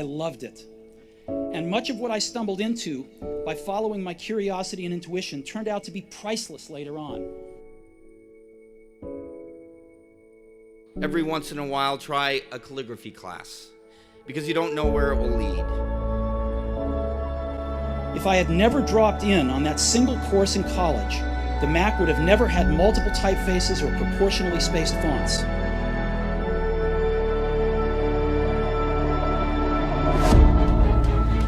I loved it. And much of what I stumbled into by following my curiosity and intuition turned out to be priceless later on. Every once in a while, try a calligraphy class, because you don't know where it will lead. If I had never dropped in on that single course in college, the Mac would have never had multiple typefaces or proportionally spaced fonts.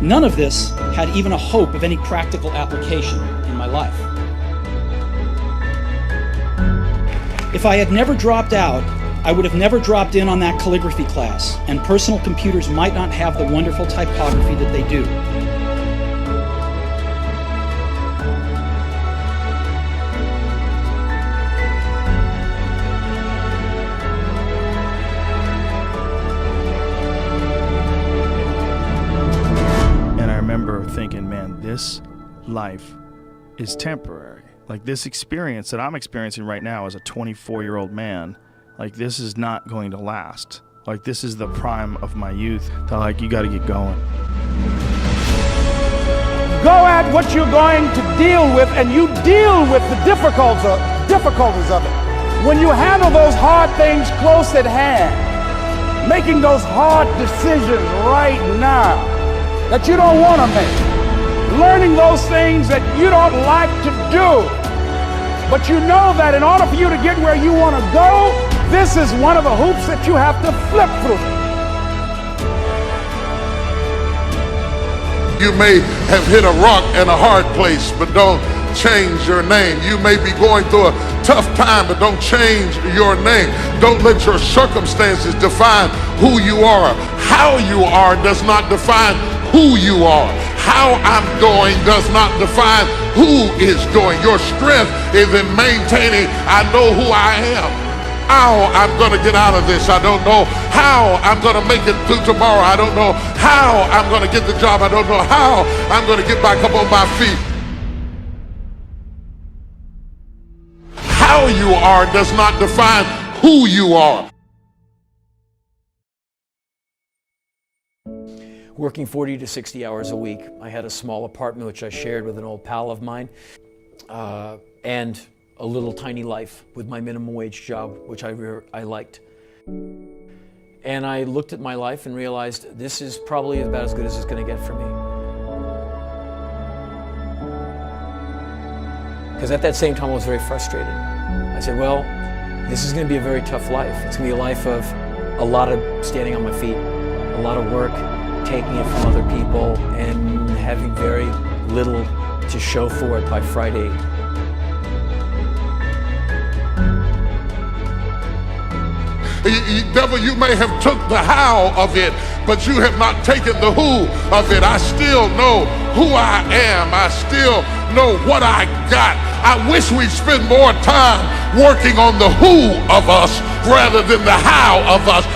None of this had even a hope of any practical application in my life. If I had never dropped out, I would have never dropped in on that calligraphy class, and personal computers might not have the wonderful typography that they do. And I remember thinking, man, this life is temporary. Like, this experience that I'm experiencing right now as a 24-year-old man, like, this is not going to last. Like, this is the prime of my youth. They're like, you got to get going. Go at what you're going to deal with, and you deal with the difficulties of it. When you handle those hard things close at hand, making those hard decisions right now that you don't want to make, learning those things that you don't like to do, but you know that in order for you to get where you want to go, this is one of the hoops that you have to flip through. You may have hit a rock and a hard place, but don't change your name. You may be going through a tough time, but don't change your name. Don't let your circumstances define who you are. How you are does not define who you are. How I'm doing does not define who is doing. Your strength is in maintaining, I know who I am. How I'm going to get out of this, I don't know. How I'm going to make it through tomorrow, I don't know. How I'm going to get the job, I don't know. How I'm going to get back up on my feet. How you are does not define who you are. Working 40 to 60 hours a week. I had a small apartment which I shared with an old pal of mine, and a little tiny life with my minimum wage job, which I liked. And I looked at my life and realized this is probably about as good as it's going to get for me. Because at that same time I was very frustrated. I said, well, this is going to be a very tough life. It's going to be a life of a lot of standing on my feet, a lot of work, taking it from other people, and having very little to show for it by Friday. Devil, you may have took the how of it, but you have not taken the who of it. I still know who I am. I still know what I got. I wish we'd spend more time working on the who of us rather than the how of us.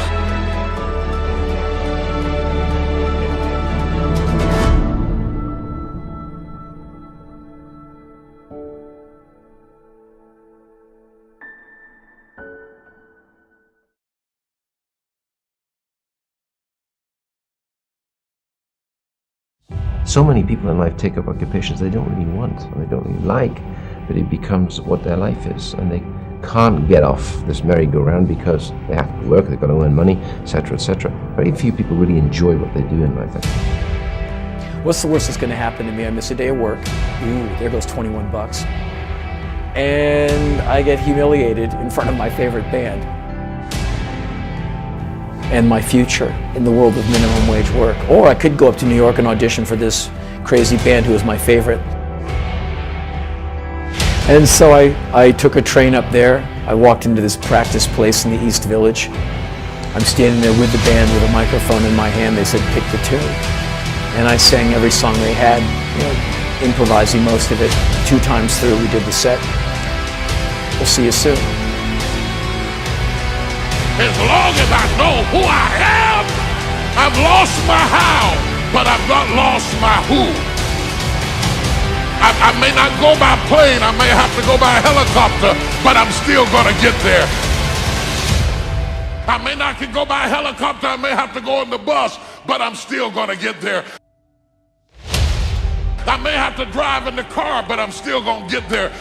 So many people in life take up occupations they don't really want, or they don't really like, but it becomes what their life is, and they can't get off this merry-go-round because they have to work, they've got to earn money, etc., etc. Very few people really enjoy what they do in life. What's the worst that's going to happen to me? I miss a day of work. Ooh, there goes 21 bucks. And I get humiliated in front of my favorite band. And my future in the world of minimum wage work. Or I could go up to New York and audition for this crazy band who was my favorite. And so I took a train up there. I walked into this practice place in the East Village. I'm standing there with the band with a microphone in my hand. They said, pick the tune. And I sang every song they had, improvising most of it. 2 times through, we did the set. We'll see you soon. As long as I know who I am, I've lost my how, but I've not lost my who. I may not go by plane, I may have to go by helicopter, but I'm still gonna get there. I may not can go by helicopter, I may have to go on the bus, but I'm still gonna get there. I may have to drive in the car, but I'm still gonna get there.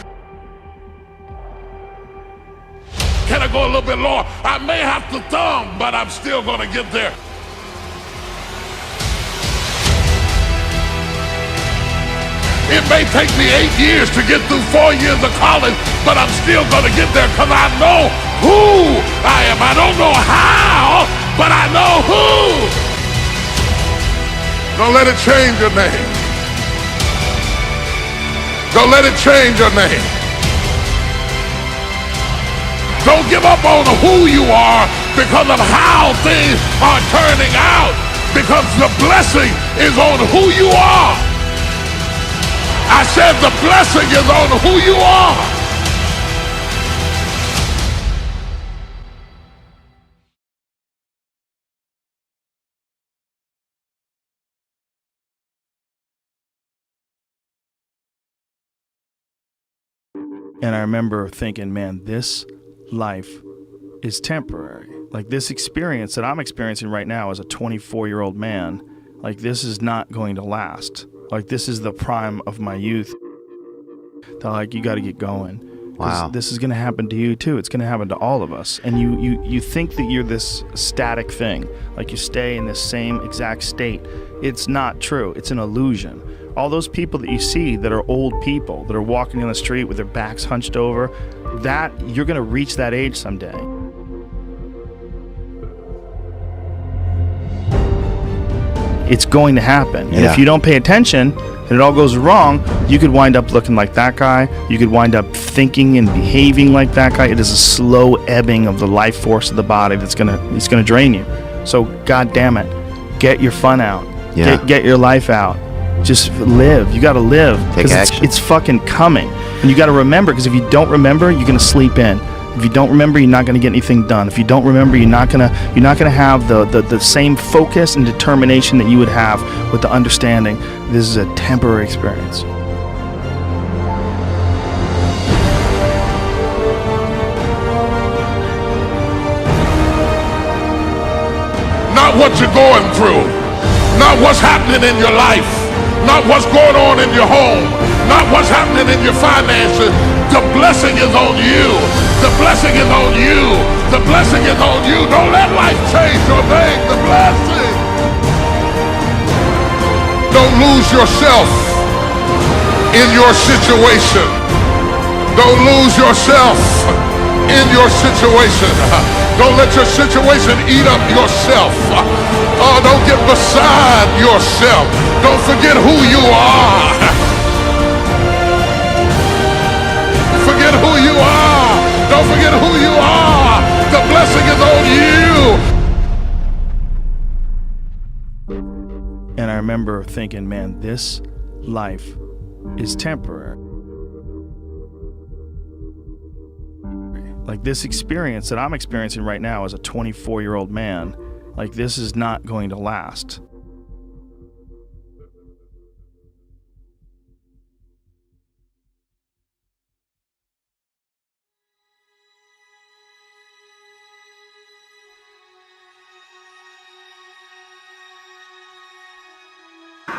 Can I go a little bit lower? I may have to thumb, but I'm still gonna get there. It may take me 8 years to get through 4 years of college, but I'm still gonna get there because I know who I am. I don't know how, but I know who. Don't let it change your name. Don't let it change your name. Don't give up on who you are because of how things are turning out, because the blessing is on who you are. I said the blessing is on who you are. And I remember thinking, man, this life is temporary. Like, this experience that I'm experiencing right now as a 24-year-old man, like, this is not going to last. Like, this is the prime of my youth. They're like, you got to get going. Wow. This is going to happen to you too. It's going to happen to all of us. And you think that you're this static thing, like you stay in this same exact state. It's not true. It's an illusion. All those people that you see that are old people, that are walking down the street with their backs hunched over, that you're going to reach that age someday. It's going to happen. And if you don't pay attention and it all goes wrong, you could wind up looking like that guy. You could wind up thinking and behaving like that guy. It is a slow ebbing of the life force of the body it's gonna drain you. So God damn it, get your fun out. Yeah. Get your life out. Just live. You got to live. Take action. It's fucking coming. And you got to remember, because if you don't remember, you're going to sleep in. If you don't remember, you're not going to get anything done. If you don't remember, you're not gonna have the same focus and determination that you would have with the understanding this is a temporary experience. Not what you're going through, not what's happening in your life, not what's going on in your home, not what's happening in your finances. The blessing is on you. The blessing is on you. The blessing is on you. Don't let life change your name. The blessing. Don't lose yourself in your situation. Don't lose yourself in your situation. Don't let your situation eat up yourself. Oh, don't get beside yourself. Don't forget who you are. Forget who you are. Don't forget who you are. The blessing is on you. And I remember thinking, man, this life is temporary. Like, this experience that I'm experiencing right now as a 24-year-old man, like, this is not going to last.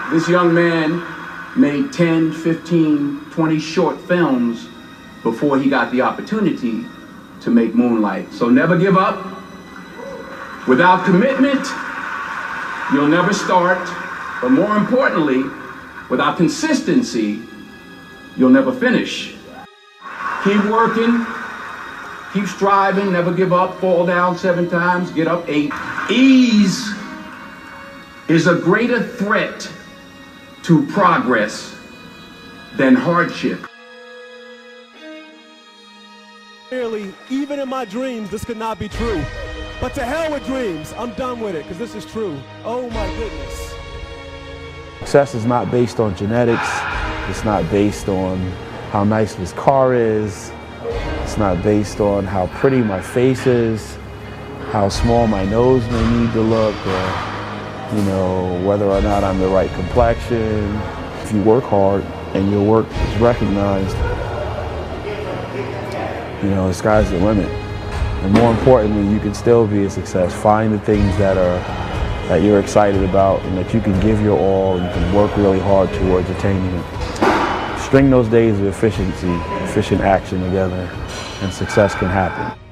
This young man made 10, 15, 20 short films before he got the opportunity to make Moonlight. So never give up. Without commitment, you'll never start. But more importantly, without consistency, you'll never finish. Keep working, keep striving, never give up, fall down 7 times, get up 8. Ease is a greater threat to progress than hardship. Clearly, even in my dreams, this could not be true. But to hell with dreams. I'm done with it, because this is true. Oh my goodness. Success is not based on genetics. It's not based on how nice this car is. It's not based on how pretty my face is, how small my nose may need to look, or whether or not I'm the right complexion. If you work hard and your work is recognized, the sky's the limit. And more importantly, you can still be a success. Find the things that are that you're excited about and that you can give your all and you can work really hard towards attaining it. String those days of efficient action together and success can happen.